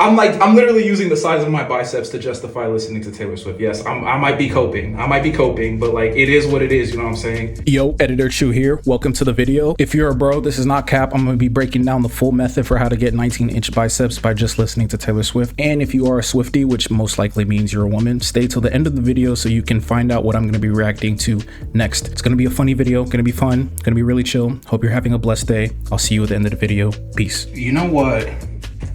I'm literally using the size of my biceps to justify listening to Taylor Swift. Yes, I might be coping. But like, it is what it is. You know what I'm saying? Yo, Editor Chew here. Welcome to the video. If you're a bro, this is not cap. I'm going to be breaking down the full method for how to get 19-inch biceps by just listening to Taylor Swift. And if you are a Swiftie, which most likely means you're a woman, stay till the end of the video so you can find out what I'm going to be reacting to next. It's going to be a funny video, going to be fun, going to be really chill. Hope you're having a blessed day. I'll see you at the end of the video. Peace. You know what?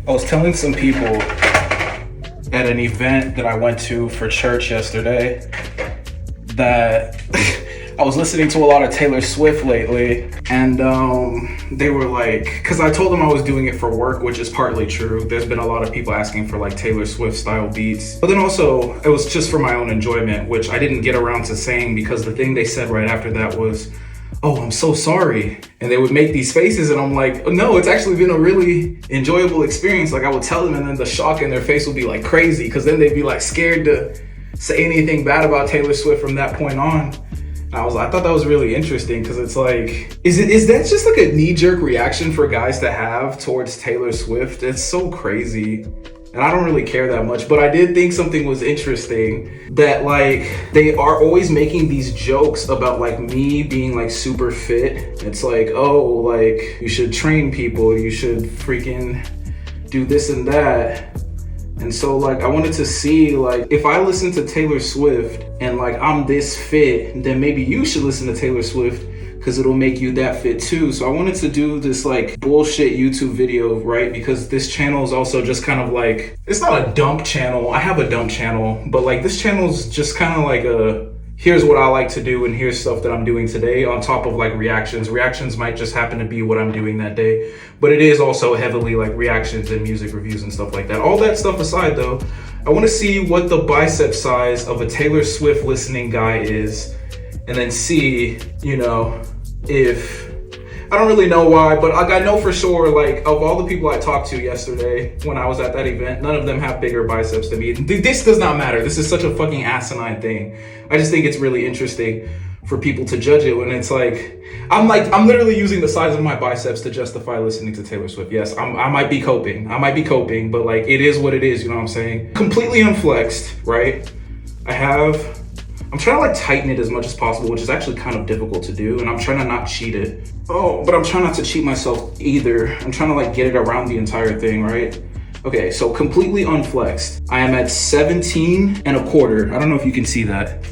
I was telling some people at an event that I went to for church yesterday that I was listening to a lot of Taylor Swift lately, and they were like, because I told them I was doing it for work, which is partly true. There's been a lot of people asking for like Taylor Swift style beats, but then also it was just for my own enjoyment, which I didn't get around to saying because the thing they said right after that was, "Oh, I'm so sorry." And they would make these faces and I'm like, no, it's actually been a really enjoyable experience. Like I would tell them and then the shock in their face would be like crazy because then they'd be like scared to say anything bad about Taylor Swift from that point on. And I thought that was really interesting because it's like, is that just like a knee-jerk reaction for guys to have towards Taylor Swift? It's so crazy. And I don't really care that much, but I did think something was interesting that like they are always making these jokes about like me being like super fit. It's like, oh, like you should train people, you should freaking do this and that. And so like I wanted to see like if I listen to Taylor Swift and like I'm this fit, then maybe you should listen to Taylor Swift because it'll make you that fit too. So I wanted to do this like bullshit YouTube video, right? Because this channel is also just kind of like, it's not a dump channel. I have a dump channel, but like this channel is just kind of like a, here's what I like to do and here's stuff that I'm doing today on top of like reactions. Reactions might just happen to be what I'm doing that day, but it is also heavily like reactions and music reviews and stuff like that. All that stuff aside though, I want to see what the bicep size of a Taylor Swift listening guy is, and then see, you know, if, I don't really know why, but like I know for sure, like of all the people I talked to yesterday when I was at that event, none of them have bigger biceps than me. This does not matter. This is such a fucking asinine thing. I just think it's really interesting for people to judge it when it's like, I'm literally using the size of my biceps to justify listening to Taylor Swift. Yes, I might be coping, but like it is what it is, you know what I'm saying? Completely unflexed, right? I'm trying to like tighten it as much as possible, which is actually kind of difficult to do, and I'm trying to not cheat it. Oh, but I'm trying not to cheat myself either. I'm trying to like get it around the entire thing, right? Okay, so completely unflexed. I am at 17 and a quarter. I don't know if you can see that.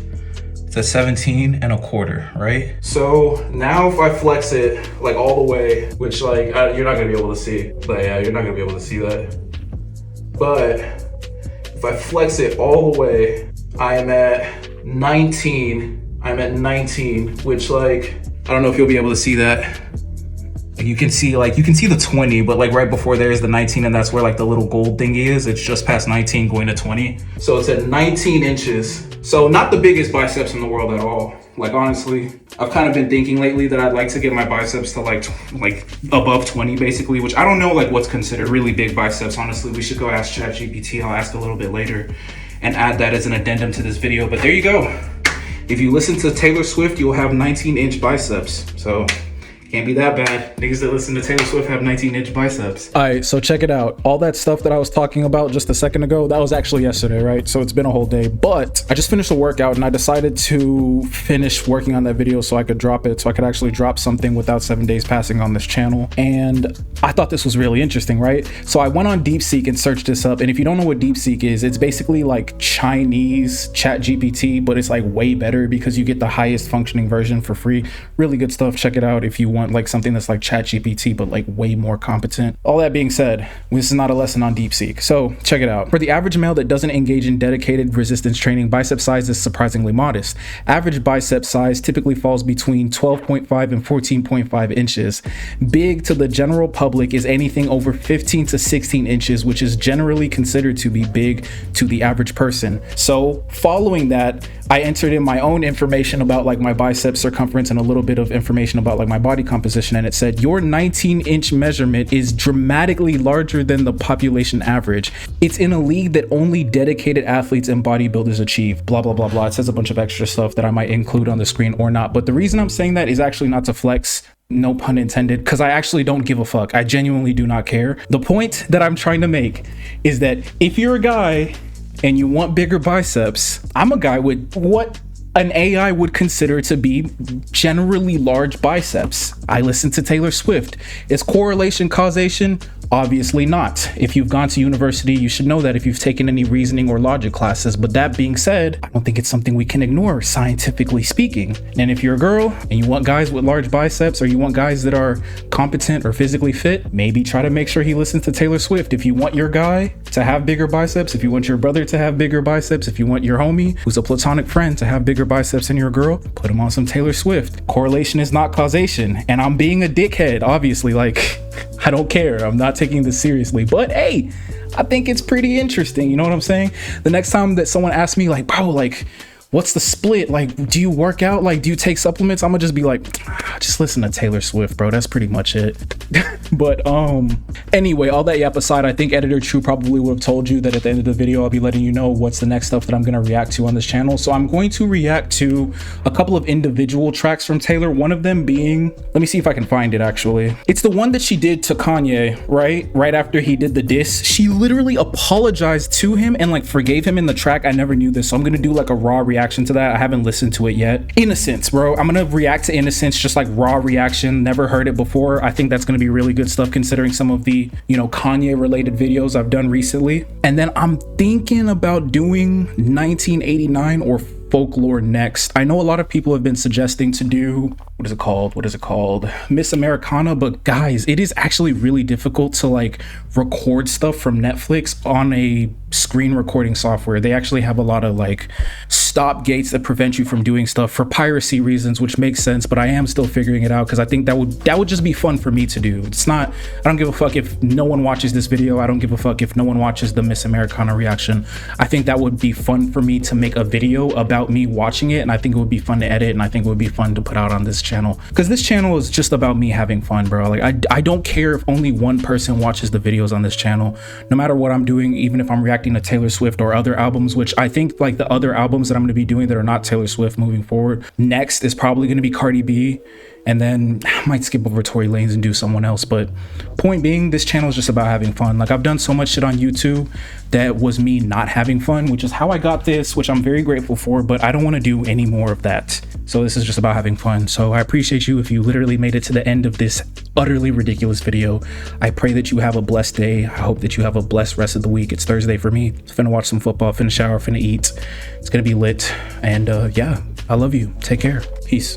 It's at 17 and a quarter, right? So now if I flex it like all the way, which like you're not gonna be able to see, but yeah, you're not gonna be able to see that. But if I flex it all the way, I am at 19. I'm at 19, which like, I don't know if you'll be able to see that. Like you can see the 20, but like right before there is the 19, and that's where like the little gold thingy is. It's just past 19 going to 20. So it's at 19 inches. So not the biggest biceps in the world at all. Like honestly, I've kind of been thinking lately that I'd like to get my biceps to like above 20 basically, which I don't know like what's considered really big biceps. Honestly, we should go ask ChatGPT. I'll ask a little bit later and add that as an addendum to this video. But there you go. If you listen to Taylor Swift, you'll have 19-inch biceps. So can't be that bad. Niggas that listen to Taylor Swift have 19-inch biceps. All right, so check it out. All that stuff that I was talking about just a second ago, that was actually yesterday, right? So it's been a whole day, but I just finished a workout and I decided to finish working on that video so I could drop it, so I could actually drop something without 7 days passing on this channel. And I thought this was really interesting, right? So I went on DeepSeek and searched this up. And if you don't know what DeepSeek is, it's basically like Chinese ChatGPT, but it's like way better because you get the highest functioning version for free. Really good stuff. Check it out if you want like something that's like ChatGPT but like way more competent. All that being said, this is not a lesson on DeepSeek, so check it out. For the average male that doesn't engage in dedicated resistance training, bicep size is surprisingly modest. Average bicep size typically falls between 12.5 and 14.5 inches. Big to the general public is anything over 15 to 16 inches, which is generally considered to be big to the average person. So following that, I entered in my own information about like my bicep circumference and a little bit of information about like my body composition, and it said your 19-inch measurement is dramatically larger than the population average. It's in a league that only dedicated athletes and bodybuilders achieve. Blah blah blah blah. It says a bunch of extra stuff that I might include on the screen or not, but the reason I'm saying that is actually not to flex, no pun intended, because I actually don't give a fuck. I genuinely do not care. The point that I'm trying to make is that if you're a guy and you want bigger biceps, I'm a guy with what an AI would consider to be generally large biceps. I listen to Taylor Swift. Is correlation causation? Obviously not. If you've gone to university, you should know that if you've taken any reasoning or logic classes. But that being said, I don't think it's something we can ignore, scientifically speaking. And if you're a girl and you want guys with large biceps, or you want guys that are competent or physically fit, maybe try to make sure he listens to Taylor Swift. If you want your guy to have bigger biceps, if you want your brother to have bigger biceps, if you want your homie who's a platonic friend to have bigger biceps than your girl, put him on some Taylor Swift. Correlation is not causation. And I'm being a dickhead, obviously, like, I don't care. I'm not taking this seriously, but hey, I think it's pretty interesting. You know what I'm saying? The next time that someone asks me like, bro, like, what's the split? Like, do you work out? Like, do you take supplements? I'm gonna just be like, just listen to Taylor Swift, bro. That's pretty much it. But anyway, all that yap aside, I think Editor True probably would have told you that at the end of the video, I'll be letting you know what's the next stuff that I'm gonna react to on this channel. So I'm going to react to a couple of individual tracks from Taylor. One of them being, let me see if I can find it actually. It's the one that she did to Kanye, right? Right after he did the diss. She literally apologized to him and like forgave him in the track. I never knew this. So I'm gonna do like a raw reaction to that. I haven't listened to it yet. Innocence, bro. I'm gonna react to Innocence, just like raw reaction. Never heard it before. I think that's gonna be really good stuff considering some of the, you know, Kanye related videos I've done recently. And then I'm thinking about doing 1989 or Folklore next. I know a lot of people have been suggesting to do, what is it called? Miss Americana, but guys, it is actually really difficult to like record stuff from Netflix on a screen recording software. They actually have a lot of like stop gates that prevent you from doing stuff for piracy reasons, which makes sense, but I am still figuring it out because I think that would just be fun for me to do. It's not, I don't give a fuck if no one watches this video. I don't give a fuck if no one watches the Miss Americana reaction. I think that would be fun for me to make a video about me watching it, and I think it would be fun to edit, and I think it would be fun to put out on this channel because this channel is just about me having fun, bro. Like I don't care if only one person watches the videos on this channel, no matter what I'm doing, even if I'm reacting to Taylor Swift or other albums, which I think like the other albums that I'm going to be doing that are not Taylor Swift moving forward next is probably going to be Cardi B, and then I might skip over Tory Lanez and do someone else. But point being, this channel is just about having fun. Like I've done so much shit on YouTube that was me not having fun, which is how I got this, which I'm very grateful for, but I don't want to do any more of that. So this is just about having fun. So I appreciate you if you literally made it to the end of this utterly ridiculous video. I pray that you have a blessed day. I hope that you have a blessed rest of the week. It's Thursday for me. Finna watch some football, finna shower, finna eat. It's gonna be lit. And yeah, I love you. Take care. Peace.